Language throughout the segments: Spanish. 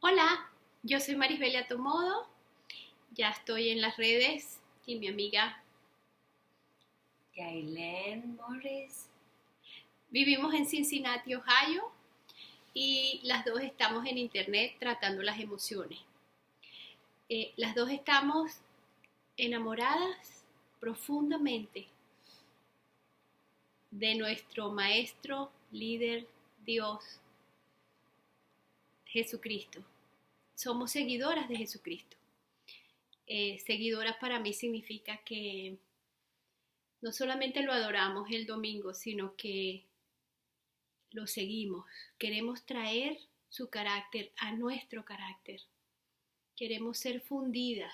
Hola, yo soy Marisbelia Tomodo, ya estoy en las redes y mi amiga Yailén Morris. vivimos en Cincinnati, Ohio y las dos estamos en internet tratando las emociones. Las dos estamos enamoradas profundamente de nuestro maestro, líder, Dios, Jesucristo. Somos seguidoras de Jesucristo. Seguidoras para mí significa que no solamente lo adoramos el domingo, sino que lo seguimos. Queremos traer su carácter a nuestro carácter. Queremos ser fundidas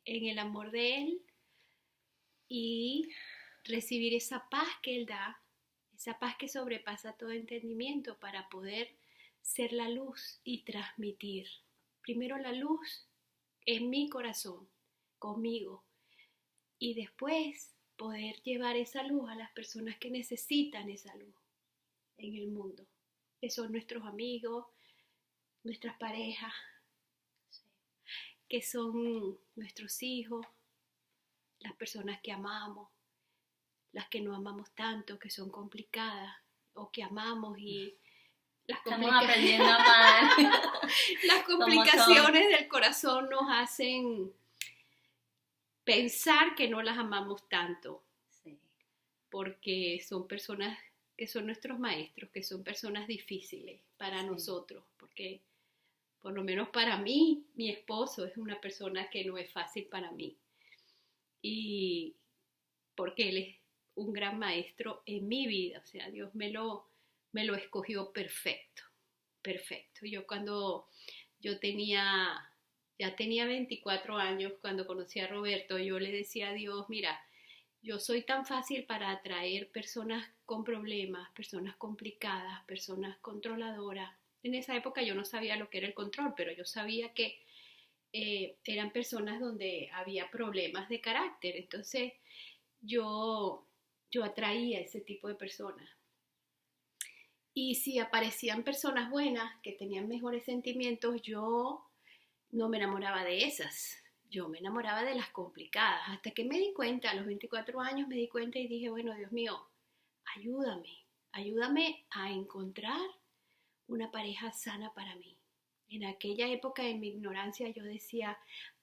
en el amor de Él y recibir esa paz que Él da, esa paz que sobrepasa todo entendimiento para poder ser la luz y transmitir. Primero la luz en mi corazón, conmigo, y después poder llevar esa luz a las personas que necesitan esa luz en el mundo, que son nuestros amigos, nuestras parejas, que son nuestros hijos, las personas que amamos, las que no amamos tanto, que son complicadas, o que amamos y Estamos aprendiendo a amar. las complicaciones del corazón nos hacen pensar que no las amamos tanto, Sí. porque son personas que son nuestros maestros, que son personas difíciles para nosotros, porque por lo menos para mí, mi esposo es una persona que no es fácil para mí, y porque él es un gran maestro en mi vida, o sea, Dios me lo escogió perfecto, perfecto. Yo cuando yo ya tenía 24 años, cuando conocí a Roberto, yo le decía a Dios, mira, yo soy tan fácil para atraer personas con problemas, personas complicadas, personas controladoras. En esa época yo no sabía lo que era el control, pero yo sabía que eran personas donde había problemas de carácter. Entonces yo, yo atraía ese tipo de personas. Y si aparecían personas buenas que tenían mejores sentimientos, yo no me enamoraba de esas. Yo me enamoraba de las complicadas. Hasta que me di cuenta, a los 24 años me di cuenta y dije, bueno, Dios mío, ayúdame a encontrar una pareja sana para mí. En aquella época, en mi ignorancia, yo decía,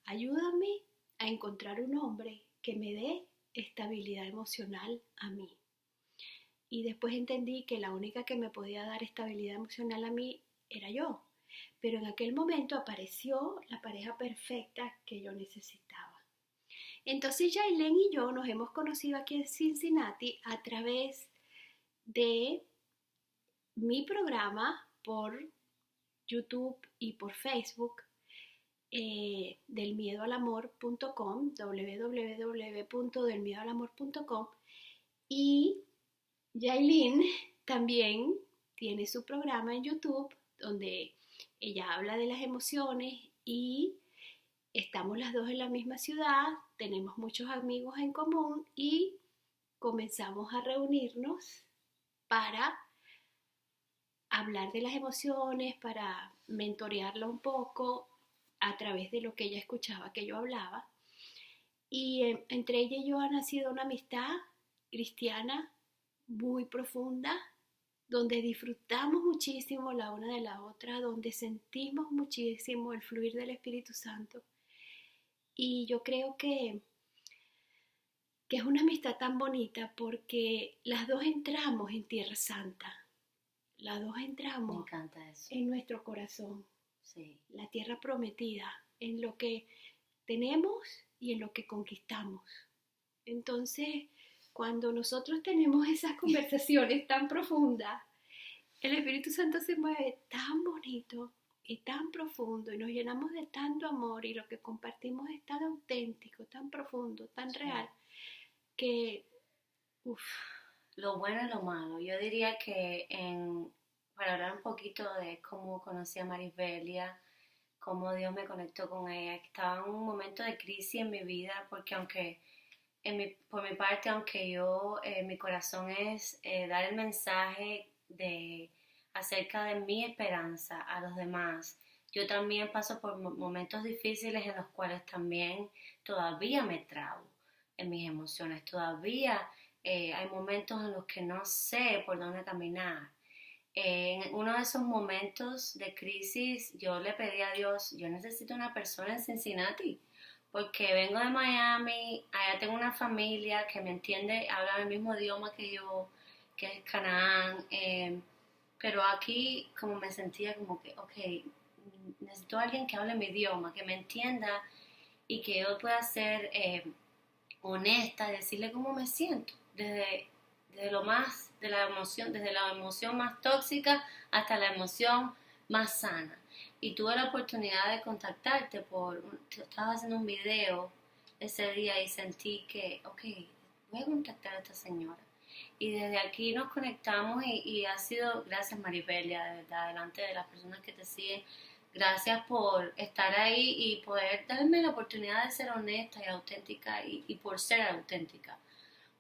ayúdame a encontrar un hombre que me dé estabilidad emocional a mí. Y después entendí que la única que me podía dar estabilidad emocional a mí era yo. Pero en aquel momento apareció la pareja perfecta que yo necesitaba. Entonces Yailén y yo nos hemos conocido aquí en Cincinnati a través de mi programa por YouTube y por Facebook, delmiedoalamor.com, www.delmiedoalamor.com, y Yailin también tiene su programa en YouTube donde ella habla de las emociones y estamos las dos en la misma ciudad, tenemos muchos amigos en común y comenzamos a reunirnos para hablar de las emociones, para mentorearla un poco a través de lo que ella escuchaba que yo hablaba. Y entre ella y yo ha nacido una amistad cristiana muy profunda, donde disfrutamos muchísimo la una de la otra, donde sentimos muchísimo el fluir del Espíritu Santo. Y yo creo que es una amistad tan bonita porque las dos entramos en Tierra Santa, las dos entramos. Me encanta eso. En nuestro corazón, sí. La tierra prometida, en lo que tenemos y en lo que conquistamos. Entonces, cuando nosotros tenemos esas conversaciones tan profundas, el Espíritu Santo se mueve tan bonito y tan profundo y nos llenamos de tanto amor y lo que compartimos es tan auténtico, tan profundo, tan real, que lo bueno y lo malo. Yo diría que para hablar un poquito de cómo conocí a Marisbelia, cómo Dios me conectó con ella, estaba en un momento de crisis en mi vida porque aunque por mi parte, aunque mi corazón es dar el mensaje de acerca de mi esperanza a los demás. Yo también paso por momentos difíciles en los cuales también todavía me trabo en mis emociones, todavía hay momentos en los que no sé por dónde caminar. En uno de esos momentos de crisis yo le pedí a Dios, yo necesito una persona en Cincinnati, porque vengo de Miami, allá tengo una familia que me entiende, habla el mismo idioma que yo, que es Canaán, pero aquí como me sentía como que, ok, necesito a alguien que hable mi idioma, que me entienda y que yo pueda ser honesta, decirle cómo me siento, desde lo más, de la emoción, desde la emoción más tóxica hasta la emoción más sana. Y tuve la oportunidad de contactarte estaba haciendo un video ese día y sentí que, ok, voy a contactar a esta señora. Y desde aquí nos conectamos y ha sido, gracias Maribelia, de verdad, delante de las personas que te siguen, gracias por estar ahí y poder darme la oportunidad de ser honesta y auténtica y por ser auténtica.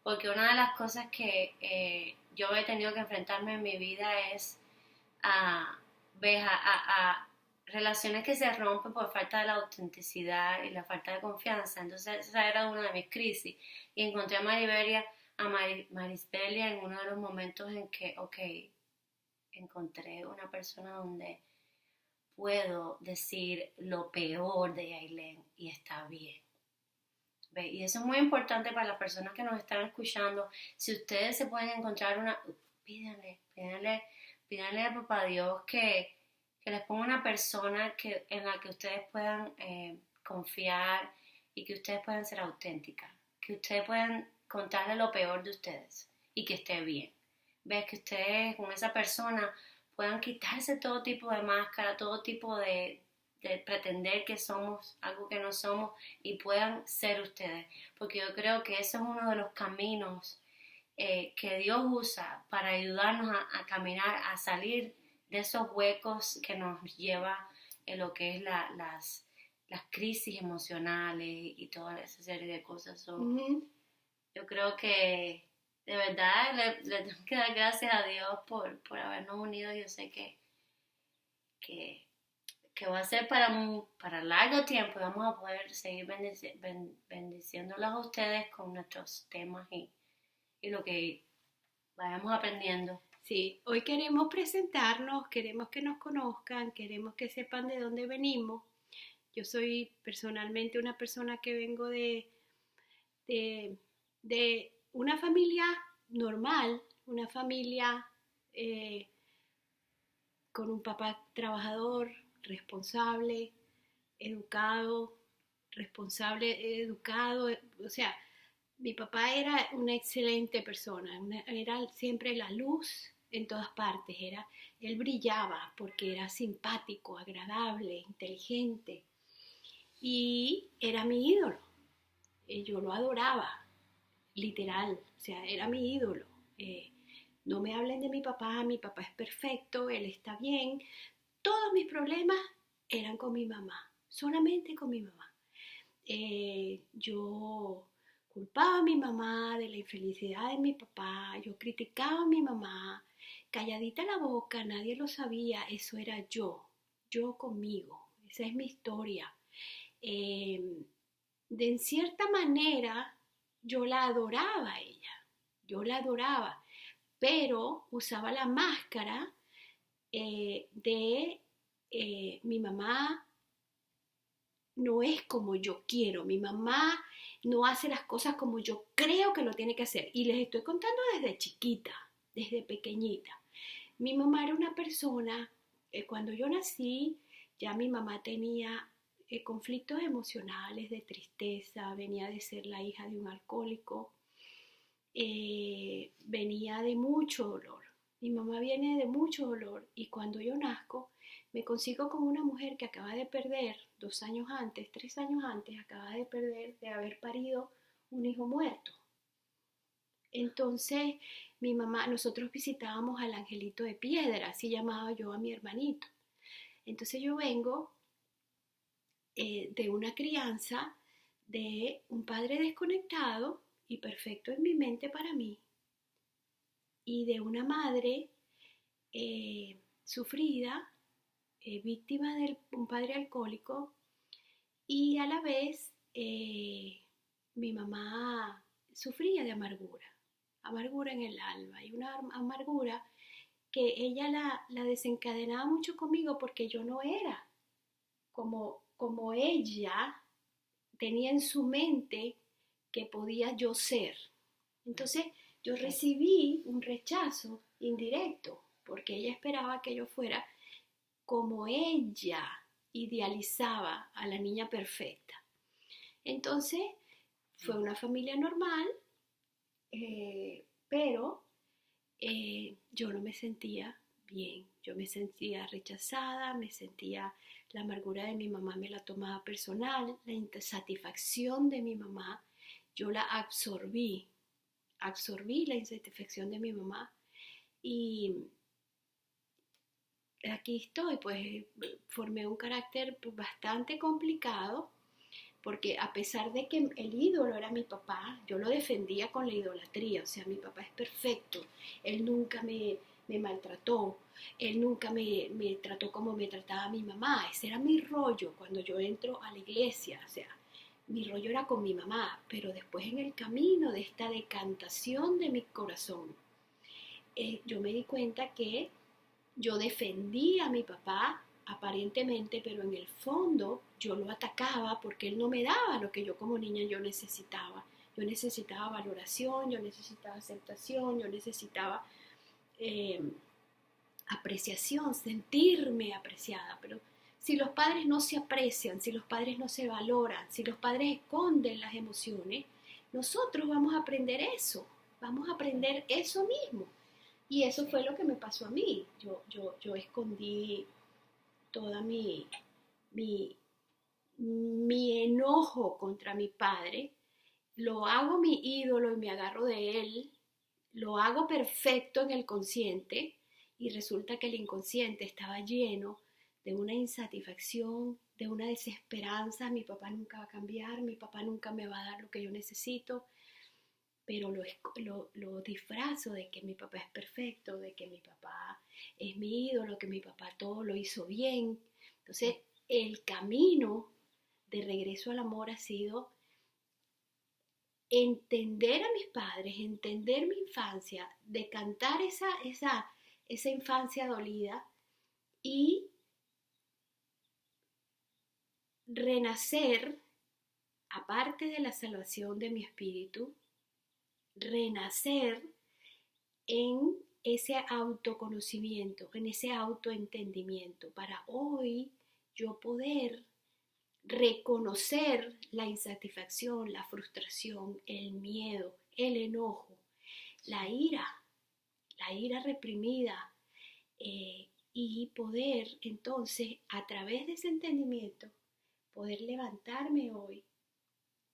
Porque una de las cosas que yo he tenido que enfrentarme en mi vida es a, a relaciones que se rompen por falta de la autenticidad y la falta de confianza. Entonces esa era una de mis crisis. Y encontré a Marisbelia en uno de los momentos en que, ok, encontré una persona donde puedo decir lo peor de Yailén y está bien. ¿Ve? Y eso es muy importante para las personas que nos están escuchando. Si ustedes se pueden encontrar pídanle a Papá Dios que les ponga una persona en la que ustedes puedan confiar y que ustedes puedan ser auténticas, que ustedes puedan contarle lo peor de ustedes y que esté bien. Ves que ustedes con esa persona puedan quitarse todo tipo de máscara, todo tipo de pretender que somos algo que no somos y puedan ser ustedes, porque yo creo que eso es uno de los caminos que Dios usa para ayudarnos a caminar, a salir de esos huecos que nos lleva en lo que es las crisis emocionales y toda esa serie de cosas. Yo creo que de verdad le tengo que dar gracias a Dios por habernos unido. Yo sé que va a ser para largo tiempo y vamos a poder seguir bendiciéndolos a ustedes con nuestros temas y lo que vayamos aprendiendo. Sí, hoy queremos presentarnos, queremos que nos conozcan, queremos que sepan de dónde venimos. Yo soy personalmente una persona que vengo de una familia normal, una familia con un papá trabajador, responsable, educado, o sea, mi papá era una excelente persona, era siempre la luz en todas partes, él brillaba porque era simpático, agradable, inteligente y era mi ídolo. Yo lo adoraba, literal, o sea, era mi ídolo. No me hablen de mi papá es perfecto, él está bien. Todos mis problemas eran con mi mamá, solamente con mi mamá. Yo culpaba a mi mamá de la infelicidad de mi papá, yo criticaba a mi mamá, calladita la boca, nadie lo sabía, eso era yo conmigo, esa es mi historia. En cierta manera yo la adoraba a ella, yo la adoraba, pero usaba la máscara de mi mamá no es como yo quiero, mi mamá no hace las cosas como yo creo que lo tiene que hacer. Y les estoy contando desde chiquita, desde pequeñita. Mi mamá era una persona, cuando yo nací, ya mi mamá tenía conflictos emocionales, de tristeza, venía de ser la hija de un alcohólico, venía de mucho dolor. Mi mamá viene de mucho dolor y cuando yo nazco me consigo con una mujer que acaba de perder 2 años antes, 3 años antes, acaba de perder, de haber parido un hijo muerto. Entonces mi mamá, nosotros visitábamos al angelito de piedra, así llamaba yo a mi hermanito. Entonces yo vengo de una crianza de un padre desconectado y perfecto en mi mente para mí, y de una madre sufrida, víctima de un padre alcohólico, y a la vez mi mamá sufría de amargura en el alma, y una amargura que ella la desencadenaba mucho conmigo porque yo no era como ella tenía en su mente que podía yo ser. Entonces yo recibí un rechazo indirecto porque ella esperaba que yo fuera como ella idealizaba a la niña perfecta. Entonces fue una familia normal, pero yo no me sentía bien, yo me sentía rechazada, la amargura de mi mamá me la tomaba personal, la insatisfacción de mi mamá, yo la absorbí la insatisfacción de mi mamá, y aquí estoy, pues formé un carácter bastante complicado, porque a pesar de que el ídolo era mi papá, yo lo defendía con la idolatría, o sea, mi papá es perfecto, él nunca me maltrató, él nunca me trató como me trataba mi mamá, ese era mi rollo cuando yo entro a la iglesia, o sea, mi rollo era con mi mamá, pero después en el camino de esta decantación de mi corazón, yo me di cuenta que yo defendía a mi papá aparentemente, pero en el fondo yo lo atacaba porque él no me daba lo que yo como niña yo necesitaba. Yo necesitaba valoración, yo necesitaba aceptación, yo necesitaba eh, apreciación, sentirme apreciada. Pero si los padres no se aprecian, si los padres no se valoran, si los padres esconden las emociones, nosotros vamos a aprender eso, vamos a aprender eso mismo. Y eso fue lo que me pasó a mí. Yo escondí toda mi, mi enojo contra mi padre, lo hago mi ídolo y me agarro de él, lo hago perfecto en el consciente, y resulta que el inconsciente estaba lleno de una insatisfacción, de una desesperanza. Mi papá nunca va a cambiar, mi papá nunca me va a dar lo que yo necesito, pero lo disfrazo de que mi papá es perfecto, de que mi papá es mi ídolo, que mi papá todo lo hizo bien. Entonces, el camino de regreso al amor ha sido entender a mis padres, entender mi infancia, decantar esa infancia dolida y renacer, aparte de la salvación de mi espíritu, renacer en ese autoconocimiento, en ese autoentendimiento, para hoy yo poder reconocer la insatisfacción, la frustración, el miedo, el enojo, la ira reprimida, y poder entonces, a través de ese entendimiento, poder levantarme hoy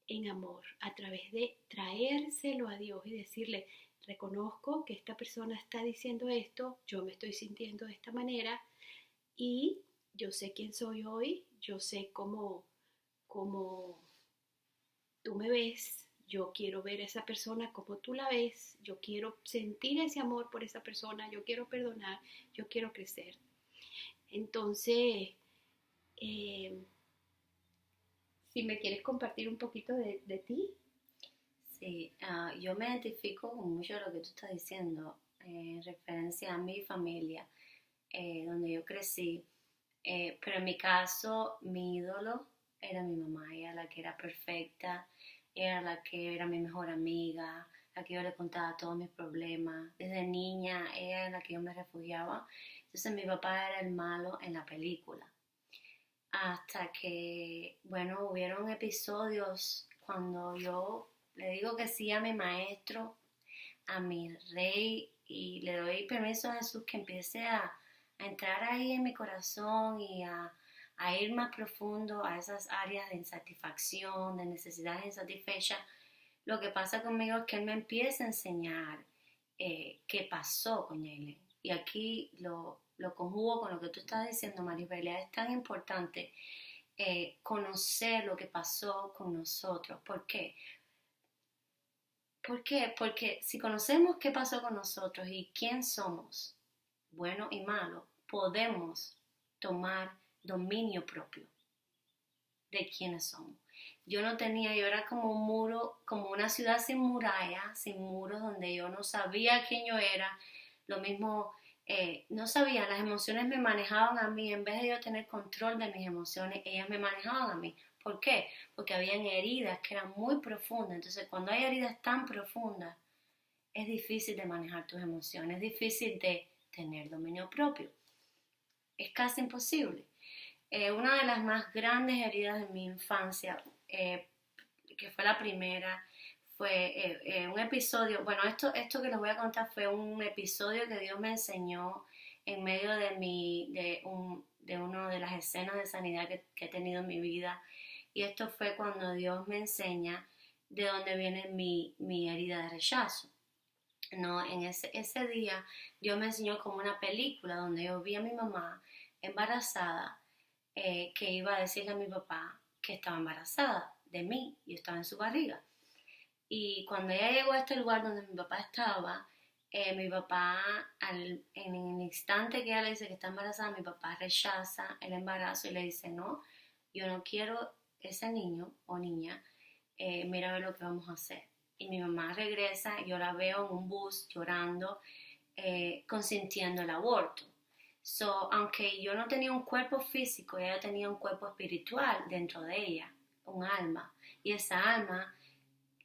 en amor, a través de traérselo a Dios y decirle: reconozco que esta persona está diciendo esto, yo me estoy sintiendo de esta manera, y yo sé quién soy hoy, yo sé cómo tú me ves, yo quiero ver a esa persona como tú la ves, yo quiero sentir ese amor por esa persona, yo quiero perdonar, yo quiero crecer. Entonces, eh, si me quieres compartir un poquito de ti. Sí, yo me identifico con mucho de lo que tú estás diciendo en referencia a mi familia, donde yo crecí. Pero en mi caso, mi ídolo era mi mamá, ella la que era perfecta, era la que era mi mejor amiga, la que yo le contaba todos mis problemas. Desde niña, ella era la que yo me refugiaba. Entonces mi papá era el malo en la película. Hasta que, bueno, hubieron episodios cuando yo le digo que sí a mi maestro, a mi rey, y le doy permiso a Jesús que empiece a entrar ahí en mi corazón y a ir más profundo a esas áreas de insatisfacción, de necesidades insatisfechas. Lo que pasa conmigo es que Él me empieza a enseñar qué pasó con Jaylen. Y aquí lo conjugo con lo que tú estás diciendo, Maribelia. Es tan importante conocer lo que pasó con nosotros. ¿Por qué? ¿Por qué? Porque si conocemos qué pasó con nosotros y quién somos, bueno y malo, podemos tomar dominio propio de quiénes somos. Yo era como un muro, como una ciudad sin muralla, sin muros, donde yo no sabía quién yo era. Lo mismo, no sabía, las emociones me manejaban a mí. En vez de yo tener control de mis emociones, ellas me manejaban a mí. ¿Por qué? Porque habían heridas que eran muy profundas. Entonces, cuando hay heridas tan profundas, es difícil de manejar tus emociones, es difícil de tener dominio propio. Es casi imposible. Una de las más grandes heridas de mi infancia, que fue la primera, fue un episodio. Bueno, esto que les voy a contar fue un episodio que Dios me enseñó en medio de una de las escenas de sanidad que he tenido en mi vida. Y esto fue cuando Dios me enseña de dónde viene mi herida de rechazo. No, en ese día Dios me enseñó como una película donde yo vi a mi mamá embarazada, que iba a decirle a mi papá que estaba embarazada de mí y estaba en su barriga. Y cuando ella llegó a este lugar donde mi papá estaba, mi papá, en el instante que ella le dice que está embarazada, mi papá rechaza el embarazo y le dice, no, yo no quiero ese niño o niña, mira a ver lo que vamos a hacer. Y mi mamá regresa, yo la veo en un bus llorando, consintiendo el aborto. So, aunque yo no tenía un cuerpo físico, ella tenía un cuerpo espiritual dentro de ella, un alma. Y esa alma,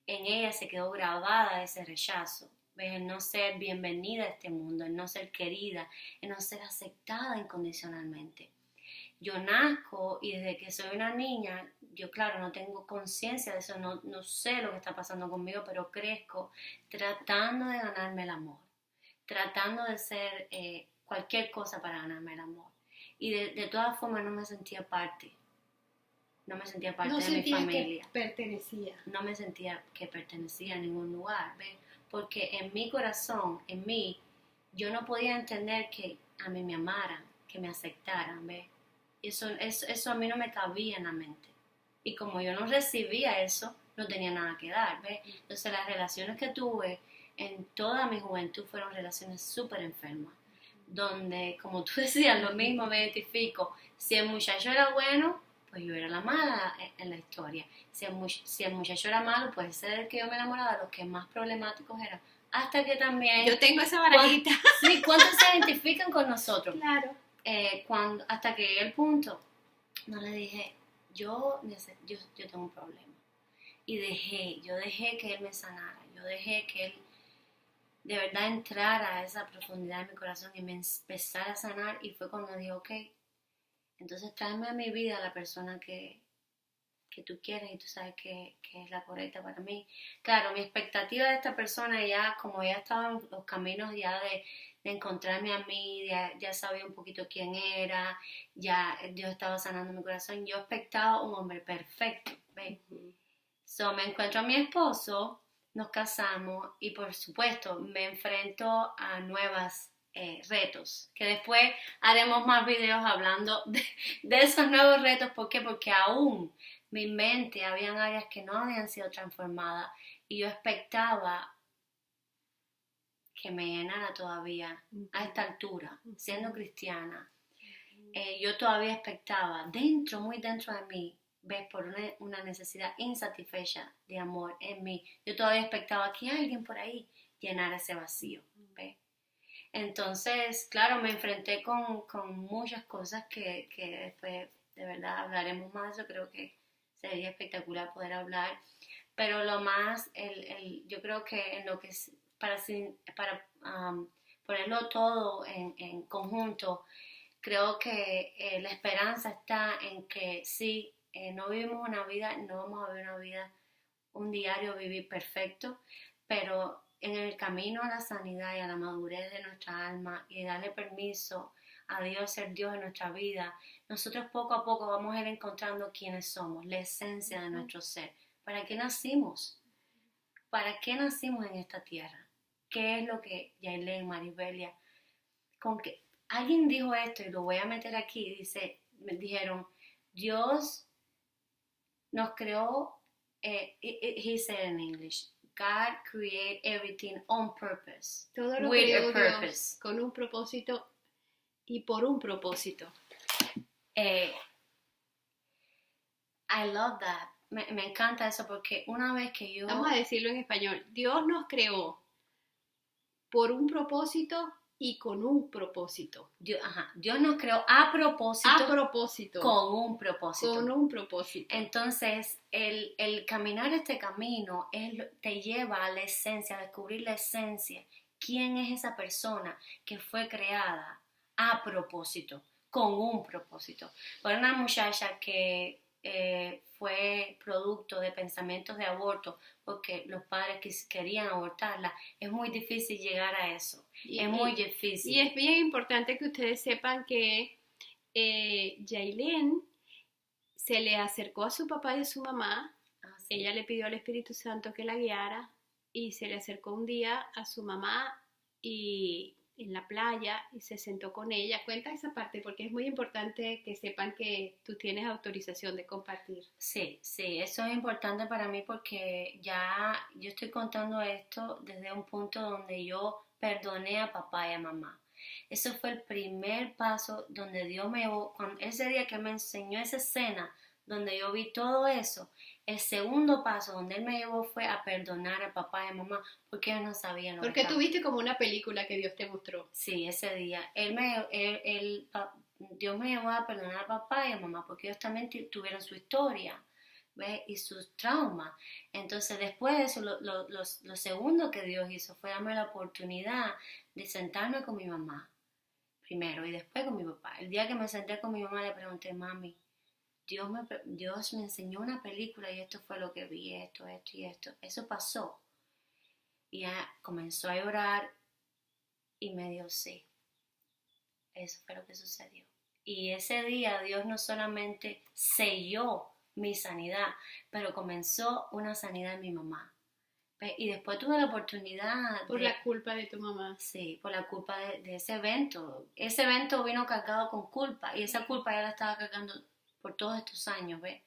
en ella se quedó grabada ese rechazo. ¿Ves? El no ser bienvenida a este mundo, el no ser querida, el no ser aceptada incondicionalmente. Yo nazco y desde que soy una niña, yo claro, no tengo conciencia de eso, no sé lo que está pasando conmigo, pero crezco tratando de ganarme el amor, tratando de ser cualquier cosa para ganarme el amor. Y de todas formas no me sentía parte de mi familia. Que pertenecía. No me sentía que pertenecía a ningún lugar, ¿ves? Porque en mi corazón, en mí, yo no podía entender que a mí me amaran, que me aceptaran, ¿ves? Eso a mí no me cabía en la mente. Y como yo no recibía eso, no tenía nada que dar, ¿ves? Entonces las relaciones que tuve en toda mi juventud fueron relaciones súper enfermas, donde, como tú decías, lo mismo me identifico. Si el muchacho era bueno, pues yo era la mala en la historia. Si el muchacho era malo, puede ser que yo me enamoraba. Los que más problemáticos eran. Hasta que también... Yo tengo esa barajita. Sí, ¿cuántos se identifican con nosotros? Claro. Hasta que llegué al punto, no le dije, yo tengo un problema. Y yo dejé que él me sanara. Yo dejé que él de verdad entrara a esa profundidad de mi corazón y me empezara a sanar. Y fue cuando dije, ok, entonces tráeme a mi vida a la persona que tú quieres y tú sabes que es la correcta para mí. Claro, mi expectativa de esta persona ya, como ya estaba en los caminos ya de encontrarme a mí, ya sabía un poquito quién era, ya Dios estaba sanando mi corazón, yo expectaba un hombre perfecto, ¿ves? So, me encuentro a mi esposo, nos casamos y por supuesto me enfrento a nuevos retos, que después haremos más videos hablando de esos nuevos retos. ¿Por qué? Porque aún mi mente habían áreas que no habían sido transformadas y yo expectaba que me llenara todavía a esta altura, siendo cristiana. Yo todavía expectaba muy dentro de mí, ¿ves? Por una necesidad insatisfecha de amor en mí. Yo todavía expectaba que alguien por ahí llenara ese vacío, ¿ves? Entonces, claro, me enfrenté con muchas cosas que después, de verdad, hablaremos más de eso. Creo que sería espectacular poder hablar. Pero lo más, yo creo que en lo que es, para ponerlo todo en conjunto, creo que la esperanza está en que sí, no vivimos una vida, no vamos a vivir una vida, un diario vivir perfecto, pero en el camino a la sanidad y a la madurez de nuestra alma y darle permiso a Dios ser Dios en nuestra vida, nosotros poco a poco vamos a ir encontrando quiénes somos, la esencia de nuestro ser. ¿Para qué nacimos? ¿Para qué nacimos en esta tierra? ¿Qué es lo que Yailén, Maribelia, con que alguien dijo esto y lo voy a meter aquí? Me dijeron, Dios nos creó, he said in English, God created everything on purpose. Todo lo with creó a purpose. Dios con un propósito y por un propósito. I love that. Me encanta eso porque una vez que yo... Vamos a decirlo en español. Dios nos creó por un propósito y con un propósito. Dios nos creó a propósito. Con un propósito. Con un propósito. Entonces, el caminar este camino te lleva a la esencia, a descubrir la esencia. ¿Quién es esa persona que fue creada a propósito? Con un propósito. Por una muchacha que fue producto de pensamientos de aborto porque los padres querían abortarla, es muy difícil llegar a eso. Es muy difícil. Y es bien importante que ustedes sepan que Yailin se le acercó a su papá y a su mamá. Sí. Ella le pidió al Espíritu Santo que la guiara y se le acercó un día a su mamá y en la playa y se sentó con ella. Cuenta esa parte porque es muy importante que sepan que tú tienes autorización de compartir. Sí, eso es importante para mí porque ya yo estoy contando esto desde un punto donde yo perdoné a papá y a mamá. Eso fue el primer paso donde Dios ese día que me enseñó esa escena, donde yo vi todo eso, el segundo paso donde Él me llevó fue a perdonar a papá y a mamá, porque ellos no sabían lo que Porque tú viste como una película que Dios te mostró. Sí, ese día. Dios me llevó a perdonar a papá y a mamá, porque ellos también tuvieron su historia, ¿ves? Y sus traumas. Entonces, después de eso, lo segundo que Dios hizo fue darme la oportunidad de sentarme con mi mamá, primero, y después con mi papá. El día que me senté con mi mamá, le pregunté, mami, Dios me enseñó una película y esto fue lo que vi, esto y esto. Eso pasó. Y ella comenzó a llorar y me dio sí. Eso fue lo que sucedió. Y ese día Dios no solamente selló mi sanidad, pero comenzó una sanidad en mi mamá. Y después tuve la oportunidad... Por la culpa de tu mamá. Sí, por la culpa de ese evento. Ese evento vino cargado con culpa y esa culpa ya la estaba cargando por todos estos años, ¿ves?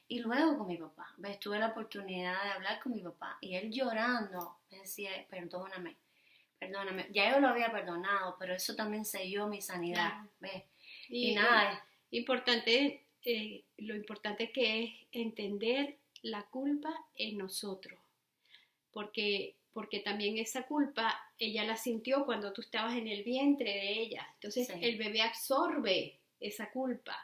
Y luego con mi papá, ¿ves? Tuve la oportunidad de hablar con mi papá y él llorando me decía, perdóname, ya yo lo había perdonado, pero eso también selló mi sanidad, claro. ¿Ves? Y nada. Lo importante que es entender la culpa en nosotros, porque también esa culpa ella la sintió cuando tú estabas en el vientre de ella, entonces sí. El bebé absorbe esa culpa,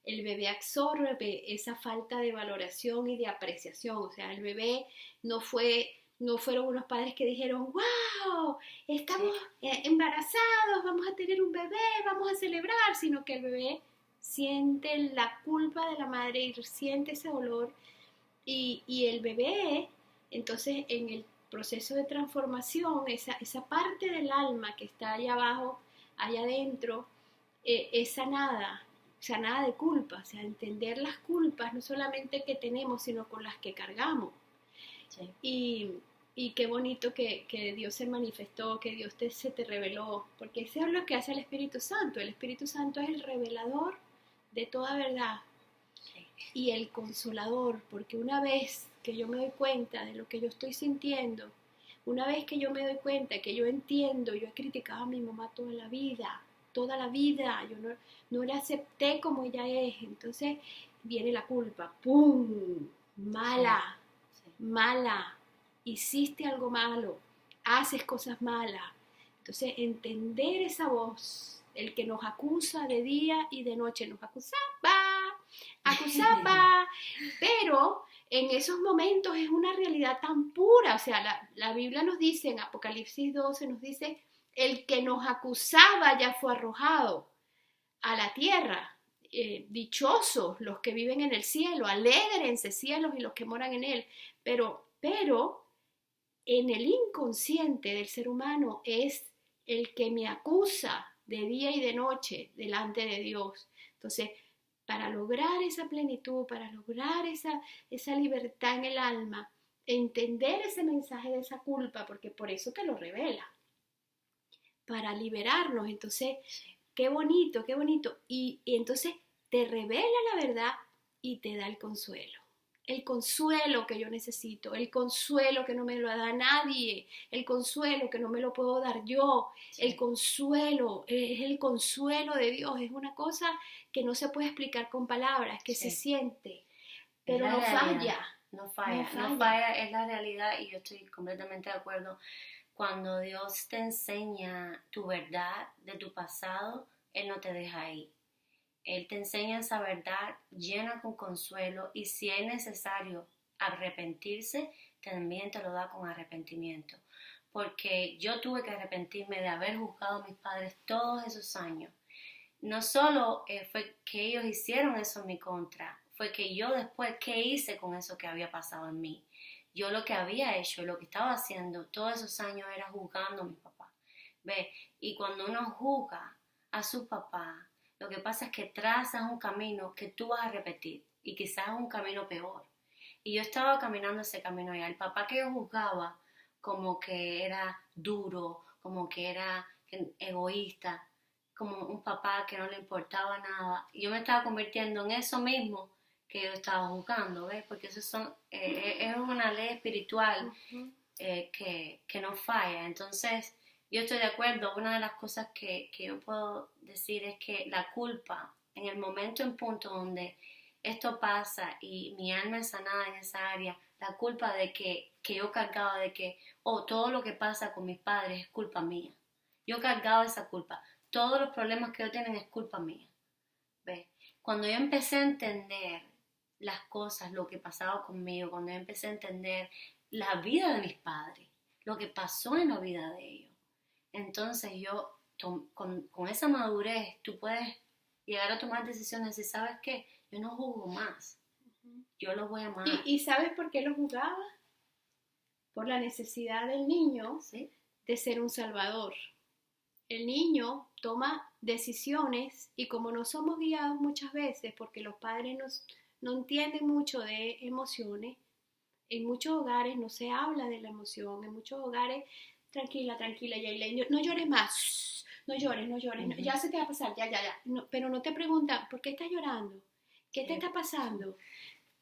el bebé absorbe esa falta de valoración y de apreciación, o sea, el bebé no fueron unos padres que dijeron, wow, estamos embarazados, vamos a tener un bebé, vamos a celebrar, sino que el bebé siente la culpa de la madre y siente ese dolor y el bebé, entonces en el proceso de transformación, esa parte del alma que está allá abajo, allá adentro, es sanada de culpa, o sea, entender las culpas no solamente que tenemos, sino con las que cargamos. Sí. Y qué bonito que Dios se manifestó, que Dios se te reveló, porque eso es lo que hace el Espíritu Santo. El Espíritu Santo es el revelador de toda verdad y el consolador, porque una vez que yo me doy cuenta de lo que yo estoy sintiendo, una vez que yo me doy cuenta, que yo entiendo, yo he criticado a mi mamá toda la vida, yo no la acepté como ella es, entonces viene la culpa, ¡pum!, mala, hiciste algo malo, haces cosas malas. Entonces, entender esa voz, el que nos acusa de día y de noche, nos acusaba, pero en esos momentos es una realidad tan pura, o sea, la Biblia nos dice, en Apocalipsis 12 nos dice, el que nos acusaba ya fue arrojado a la tierra. Dichosos los que viven en el cielo, alégrense cielos y los que moran en él, pero en el inconsciente del ser humano es el que me acusa de día y de noche delante de Dios. Entonces, para lograr esa plenitud, para lograr esa libertad en el alma, entender ese mensaje de esa culpa, porque por eso te lo revela, para liberarnos. Entonces, qué bonito, y entonces te revela la verdad y te da el consuelo. el consuelo que yo necesito, el consuelo que no me lo da nadie, el consuelo que no me lo puedo dar yo, Sí. el consuelo, es el consuelo de Dios, es una cosa que no se puede explicar con palabras, que Sí. se siente, Es pero la no realidad. falla. No falla, No falla. no falla, es la realidad y yo estoy completamente de acuerdo. Cuando Dios te enseña tu verdad de tu pasado, Él no te deja ahí. Él te enseña esa verdad llena con consuelo y si es necesario arrepentirse, también te lo da con arrepentimiento. Porque yo tuve que arrepentirme de haber juzgado a mis padres todos esos años. No solo fue que ellos hicieron eso en mi contra, fue que yo después, ¿qué hice con eso que había pasado en mí? Yo lo que había hecho, lo que estaba haciendo todos esos años era juzgando a mi papá. ¿Ve? Y cuando uno juzga a su papá, lo que pasa es que trazas un camino que tú vas a repetir y quizás un camino peor. Y yo estaba caminando ese camino allá. El papá que yo juzgaba como que era duro, como que era egoísta, como un papá que no le importaba nada. Y yo me estaba convirtiendo en eso mismo que yo estaba juzgando, ¿ves? Porque eso es una ley espiritual que no falla. Entonces, yo estoy de acuerdo. Una de las cosas que yo puedo decir es que la culpa, en el momento en punto donde esto pasa y mi alma es sanada en esa área, la culpa de que yo cargaba de que, todo lo que pasa con mis padres es culpa mía. Yo cargaba esa culpa. Todos los problemas que ellos tienen es culpa mía. ¿Ves? Cuando yo empecé a entender las cosas, lo que pasaba conmigo, cuando yo empecé a entender la vida de mis padres, lo que pasó en la vida de ellos, entonces yo, con esa madurez, tú puedes llegar a tomar decisiones y sabes qué, yo no juzgo más, yo los voy a amar. ¿Y sabes por qué lo juzgaba? Por la necesidad del niño ¿Sí? de ser un salvador. El niño toma decisiones y como no somos guiados muchas veces porque los padres no entienden mucho de emociones, en muchos hogares no se habla de la emoción, en muchos hogares, tranquila, tranquila, Yailén, no llores más, no llores, no llores, no, ya se te va a pasar, ya, no, pero no te preguntan, ¿por qué estás llorando? ¿Qué te está pasando?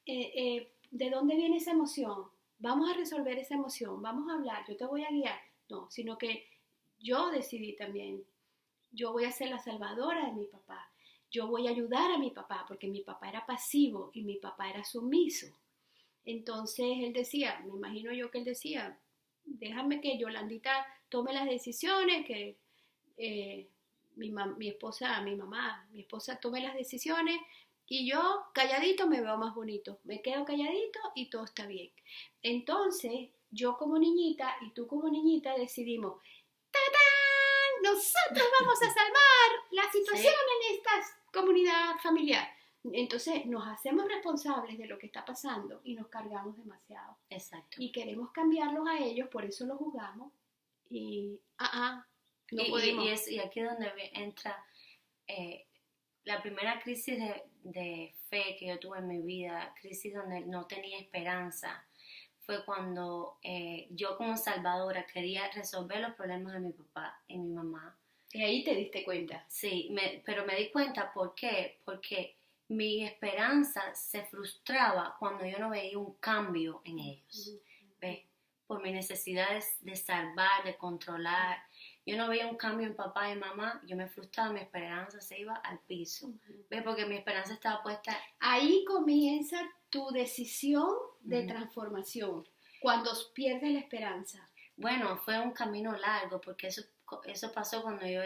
¿De dónde viene esa emoción? Vamos a resolver esa emoción, vamos a hablar, yo te voy a guiar. No, sino que yo decidí también, yo voy a ser la salvadora de mi papá, yo voy a ayudar a mi papá, porque mi papá era pasivo y mi papá era sumiso. Entonces él decía, me imagino yo que él decía, déjame que Yolandita tome las decisiones, que mi esposa tome las decisiones y yo calladito me veo más bonito, me quedo calladito y todo está bien. Entonces yo como niñita y tú como niñita decidimos, ¡tatán! Nosotros vamos a salvar la situación en esta comunidad familiar. Entonces nos hacemos responsables de lo que está pasando y nos cargamos demasiado. Exacto. Y queremos cambiarlos a ellos, por eso los juzgamos. Y no podemos. Y aquí es donde entra la primera crisis de fe que yo tuve en mi vida, crisis donde no tenía esperanza, fue cuando yo como salvadora quería resolver los problemas de mi papá y mi mamá. Y ahí te diste cuenta. Sí, pero me di cuenta, ¿por qué? Porque mi esperanza se frustraba cuando yo no veía un cambio en ellos. ¿Ves? Por mi necesidad de salvar, de controlar. Yo no veía un cambio en papá y mamá, yo me frustraba, mi esperanza se iba al piso. ¿Ves? Porque mi esperanza estaba puesta. Ahí comienza tu decisión de transformación, cuando pierdes la esperanza. Bueno, fue un camino largo, porque eso pasó cuando yo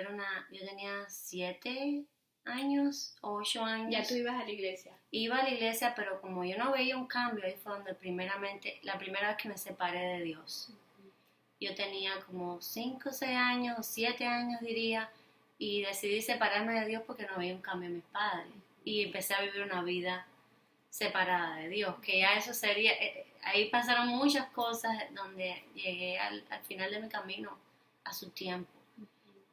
tenía 7 años, 8 años. Ya tú ibas a la iglesia. Iba a la iglesia, pero como yo no veía un cambio, ahí fue donde la primera vez que me separé de Dios. Yo tenía como 5, 6 años, 7 años diría, y decidí separarme de Dios porque no veía un cambio en mis padres. Y empecé a vivir una vida separada de Dios, que ya eso sería, ahí pasaron muchas cosas donde llegué al final de mi camino a su tiempo.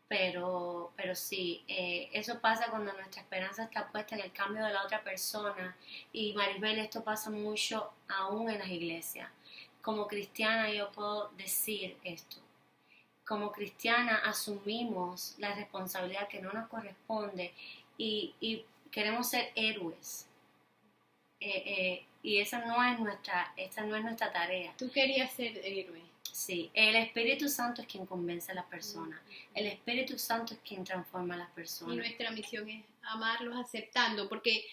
Pero sí, eso pasa cuando nuestra esperanza está puesta en el cambio de la otra persona. Y Maribel, esto pasa mucho aún en las iglesias. Como cristiana yo puedo decir esto. Como cristiana asumimos la responsabilidad que no nos corresponde y queremos ser héroes. y esa no es nuestra tarea. Tú querías ser héroe. Sí, el Espíritu Santo es quien convence a las personas. El Espíritu Santo es quien transforma a las personas. Y nuestra misión es amarlos aceptando, porque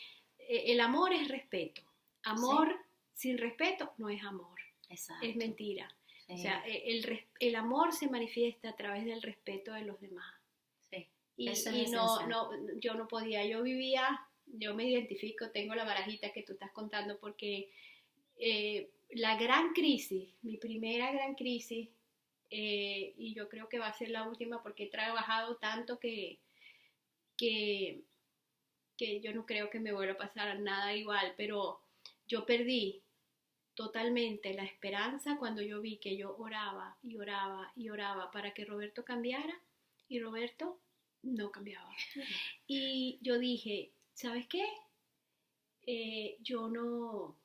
el amor es respeto. Amor sin respeto no es amor. Exacto. Es mentira. Sí. O sea, el amor se manifiesta a través del respeto de los demás. Sí. Y yo no podía, yo me identifico, tengo la barajita que tú estás contando, porque la gran crisis, mi primera gran crisis, y yo creo que va a ser la última porque he trabajado tanto que yo no creo que me vuelva a pasar nada igual, pero yo perdí totalmente la esperanza cuando yo vi que yo oraba y oraba y oraba para que Roberto cambiara y Roberto no cambiaba. Y yo dije, ¿sabes qué? Yo no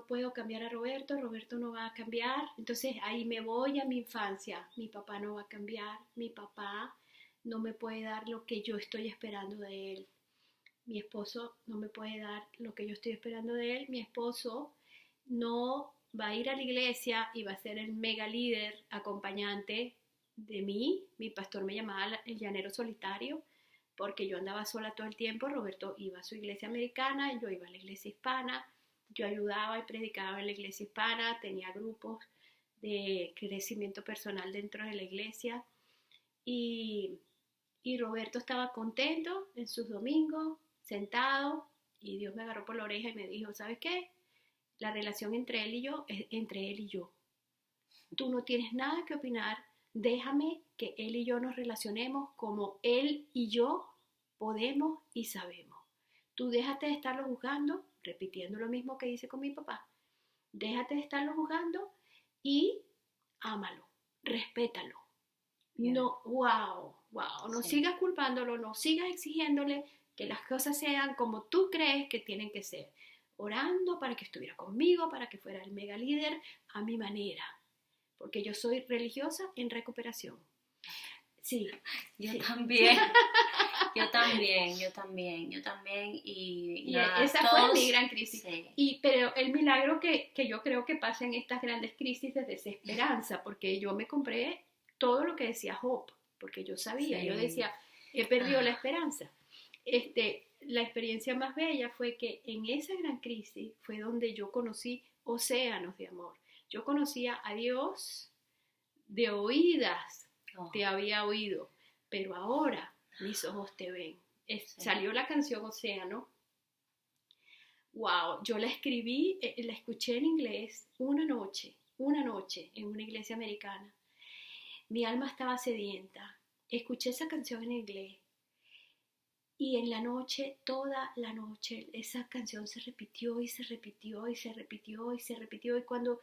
puedo cambiar a Roberto no va a cambiar, entonces ahí me voy a mi infancia, mi papá no va a cambiar, mi papá no me puede dar lo que yo estoy esperando de él, mi esposo no me puede dar lo que yo estoy esperando de él, mi esposo no va a ir a la iglesia y va a ser el mega líder acompañante de mí, mi pastor me llamaba el llanero solitario, porque yo andaba sola todo el tiempo, Roberto iba a su iglesia americana, yo iba a la iglesia hispana, yo ayudaba y predicaba en la iglesia hispana, tenía grupos de crecimiento personal dentro de la iglesia y Roberto estaba contento en sus domingos, sentado, y Dios me agarró por la oreja y me dijo, ¿sabes qué? La relación entre él y yo es entre él y yo. Tú no tienes nada que opinar, déjame que él y yo nos relacionemos como él y yo podemos y sabemos. Tú déjate de estarlo juzgando, repitiendo lo mismo que hice con mi papá. Déjate de estarlo juzgando y ámalo, respétalo. Yeah. No, wow, no sigas culpándolo, no sigas exigiéndole que las cosas sean como tú crees que tienen que ser. Orando para que estuviera conmigo, para que fuera el mega líder a mi manera. Porque yo soy religiosa en recuperación. Sí. Yo también. Y nada, esa fue mi gran crisis. Sí. Pero el milagro que yo creo que pasa en estas grandes crisis de desesperanza, porque yo me compré todo lo que decía Job, porque yo sabía, yo decía, he perdido la esperanza. La experiencia más bella fue que en esa gran crisis fue donde yo conocí océanos de amor. Yo conocía a Dios de oídas, te había oído, pero ahora mis ojos te ven. Salió la canción Océano. Wow, yo la escribí, la escuché en inglés una noche en una iglesia americana. Mi alma estaba sedienta. Escuché esa canción en inglés. Y en la noche, toda la noche, esa canción se repitió y se repitió y se repitió y se repitió. Y cuando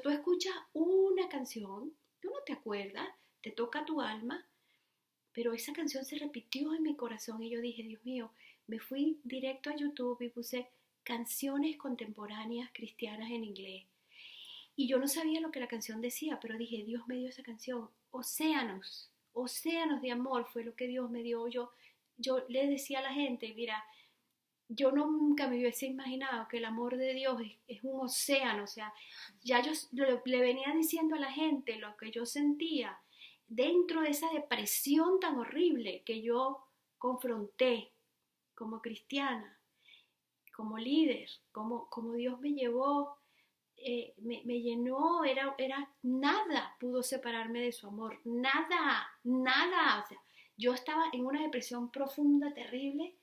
tú escuchas una canción, tú no te acuerdas, te toca tu alma, pero esa canción se repitió en mi corazón y yo dije, Dios mío, me fui directo a YouTube y puse canciones contemporáneas cristianas en inglés. Y yo no sabía lo que la canción decía, pero dije, Dios me dio esa canción. Océanos de amor fue lo que Dios me dio. Yo le decía a la gente, mira, yo nunca me hubiese imaginado que el amor de Dios es un océano, o sea, ya yo le venía diciendo a la gente lo que yo sentía dentro de esa depresión tan horrible que yo confronté como cristiana, como líder, como Dios me llevó, me llenó, era nada pudo separarme de su amor, nada, o sea, yo estaba en una depresión profunda, terrible,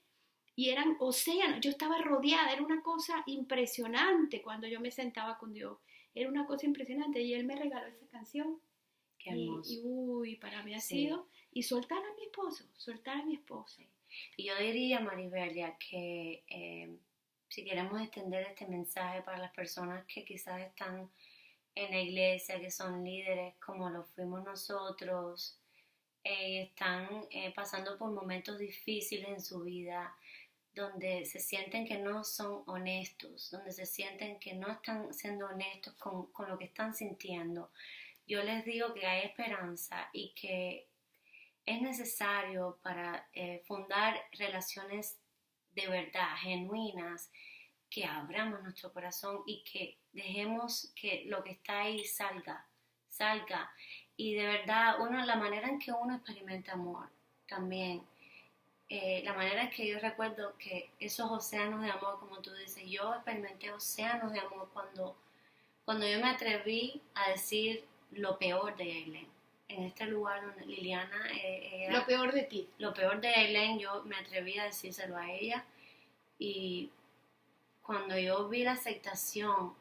y eran océanos, yo estaba rodeada, era una cosa impresionante cuando yo me sentaba con Dios, era una cosa impresionante, y Él me regaló esa canción. Qué hermoso. Y para mí ha sido, y soltar a mi esposo. Y yo diría, Maribelia, que si queremos extender este mensaje para las personas que quizás están en la iglesia, que son líderes como lo fuimos nosotros, están pasando por momentos difíciles en su vida, donde se sienten que no son honestos, donde se sienten que no están siendo honestos con lo que están sintiendo. Yo les digo que hay esperanza y que es necesario para fundar relaciones de verdad, genuinas, que abramos nuestro corazón y que dejemos que lo que está ahí salga. Y de verdad, la manera en que uno experimenta amor también, la manera en que yo recuerdo que esos océanos de amor, como tú dices, yo experimenté océanos de amor cuando yo me atreví a decir lo peor de Aileen. En este lugar donde Liliana lo peor de ti. Lo peor de Aileen, yo me atreví a decírselo a ella. Y cuando yo vi la aceptación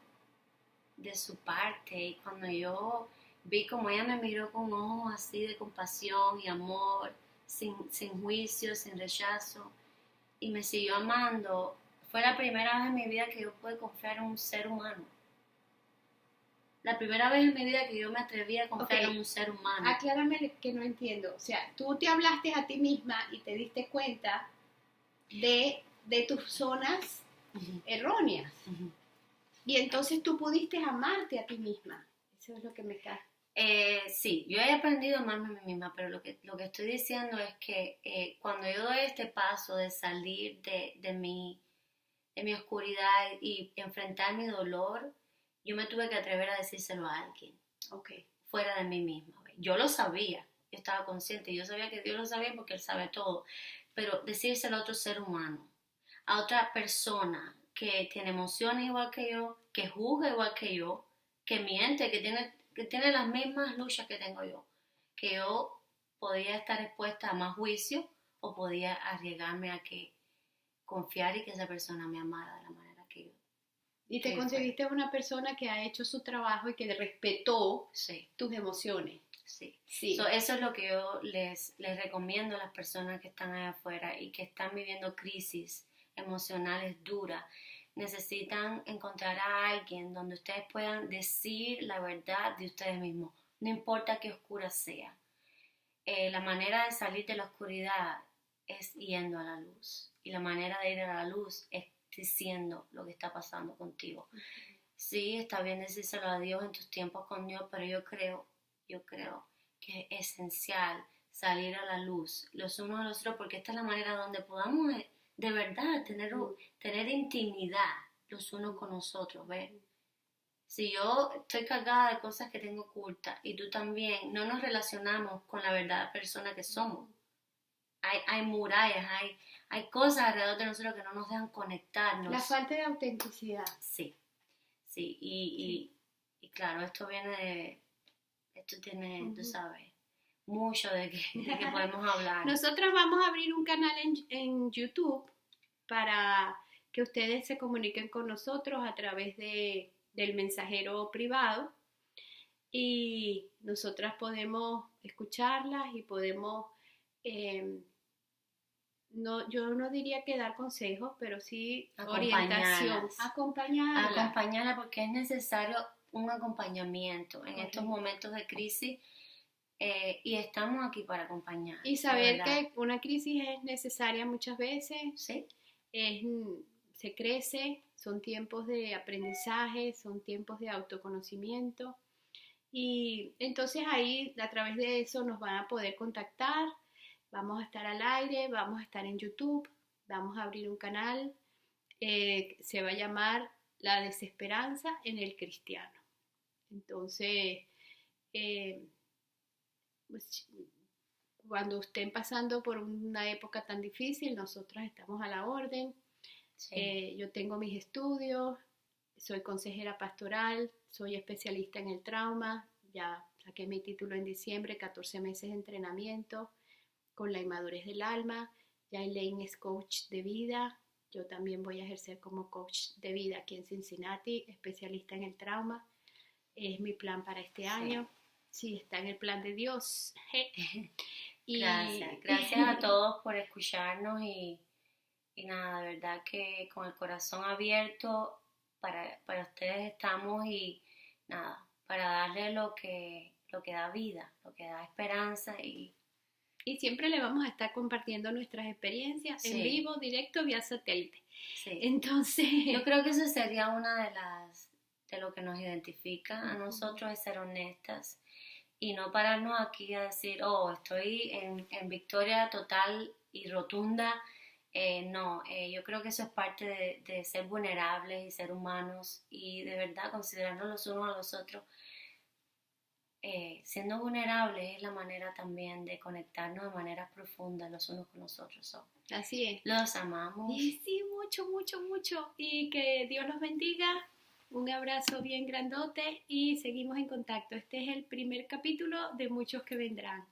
de su parte y cuando yo vi como ella me miró con ojos así de compasión y amor, sin juicio, sin rechazo, y me siguió amando, fue la primera vez en mi vida que yo pude confiar en un ser humano. La primera vez en mi vida que yo me atreví a confiar en un ser humano. Aclárame que no entiendo. O sea, tú te hablaste a ti misma y te diste cuenta de tus zonas erróneas. Y entonces tú pudiste amarte a ti misma. Eso es lo que me cae. Sí, yo he aprendido a amarme a mí misma, pero lo que estoy diciendo es que cuando yo doy este paso de salir de mi oscuridad y enfrentar mi dolor, yo me tuve que atrever a decírselo a alguien, fuera de mí misma. Yo lo sabía, yo estaba consciente, yo sabía que Dios lo sabía porque Él sabe todo, pero decírselo a otro ser humano, a otra persona que tiene emociones igual que yo, que juzga igual que yo, que miente, que tiene las mismas luchas que tengo yo, que yo podía estar expuesta a más juicio o podía arriesgarme a que confiar y que esa persona me amara de la manera que yo. Y te conseguiste una persona que ha hecho su trabajo y que respetó tus emociones. Sí. Eso es lo que yo les recomiendo a las personas que están allá afuera y que están viviendo crisis emocionales duras. Necesitan encontrar a alguien donde ustedes puedan decir la verdad de ustedes mismos, no importa qué oscura sea. La manera de salir de la oscuridad es yendo a la luz, y la manera de ir a la luz es diciendo lo que está pasando contigo. Sí, está bien decírselo a Dios en tus tiempos con Dios, pero yo creo que es esencial salir a la luz los unos a los otros, porque esta es la manera donde podamos de verdad tener intimidad los unos con nosotros, ¿ves? Si yo estoy cargada de cosas que tengo ocultas y tú también, no nos relacionamos con la verdadera persona que somos. Hay murallas, hay cosas alrededor de nosotros que no nos dejan conectarnos. La falta de autenticidad. Sí. Y claro, esto tiene, tú sabes, mucho de que podemos hablar. Nosotras vamos a abrir un canal en YouTube para que ustedes se comuniquen con nosotros a través del mensajero privado, y nosotras podemos escucharlas y podemos, yo no diría que dar consejos, pero sí orientación, acompañarlas, porque es necesario un acompañamiento en estos momentos de crisis. Y estamos aquí para acompañar. Y saber que una crisis es necesaria muchas veces. Sí. Se crece, son tiempos de aprendizaje, son tiempos de autoconocimiento. Y entonces ahí, a través de eso, nos van a poder contactar. Vamos a estar al aire, vamos a estar en YouTube, vamos a abrir un canal. Se va a llamar La Desesperanza en el Cristiano. Entonces, pues, cuando estén pasando por una época tan difícil, nosotras estamos a la orden. Sí. Yo tengo mis estudios, soy consejera pastoral, soy especialista en el trauma, ya saqué mi título en diciembre, 14 meses de entrenamiento con la inmadurez del alma. Ya Elaine es coach de vida, yo también voy a ejercer como coach de vida aquí en Cincinnati, especialista en el trauma. Es mi plan para este año. Sí, está en el plan de Dios. Gracias a todos por escucharnos y nada, de verdad que con el corazón abierto para ustedes estamos, y nada, para darle lo que da vida, lo que da esperanza, y siempre le vamos a estar compartiendo nuestras experiencias en vivo, directo, vía satélite. Sí. Entonces, yo creo que eso sería una de lo que nos identifica a nosotros, es ser honestas y no pararnos aquí a decir, estoy en victoria total y rotunda No, yo creo que eso es parte de ser vulnerables y ser humanos y de verdad considerarnos los unos a los otros. Siendo vulnerables es la manera también de conectarnos de manera profunda los unos con los otros. So, Así es. los amamos. Y sí, mucho, mucho, mucho. Y que Dios los bendiga. Un abrazo bien grandote y seguimos en contacto. Este es el primer capítulo de muchos que vendrán.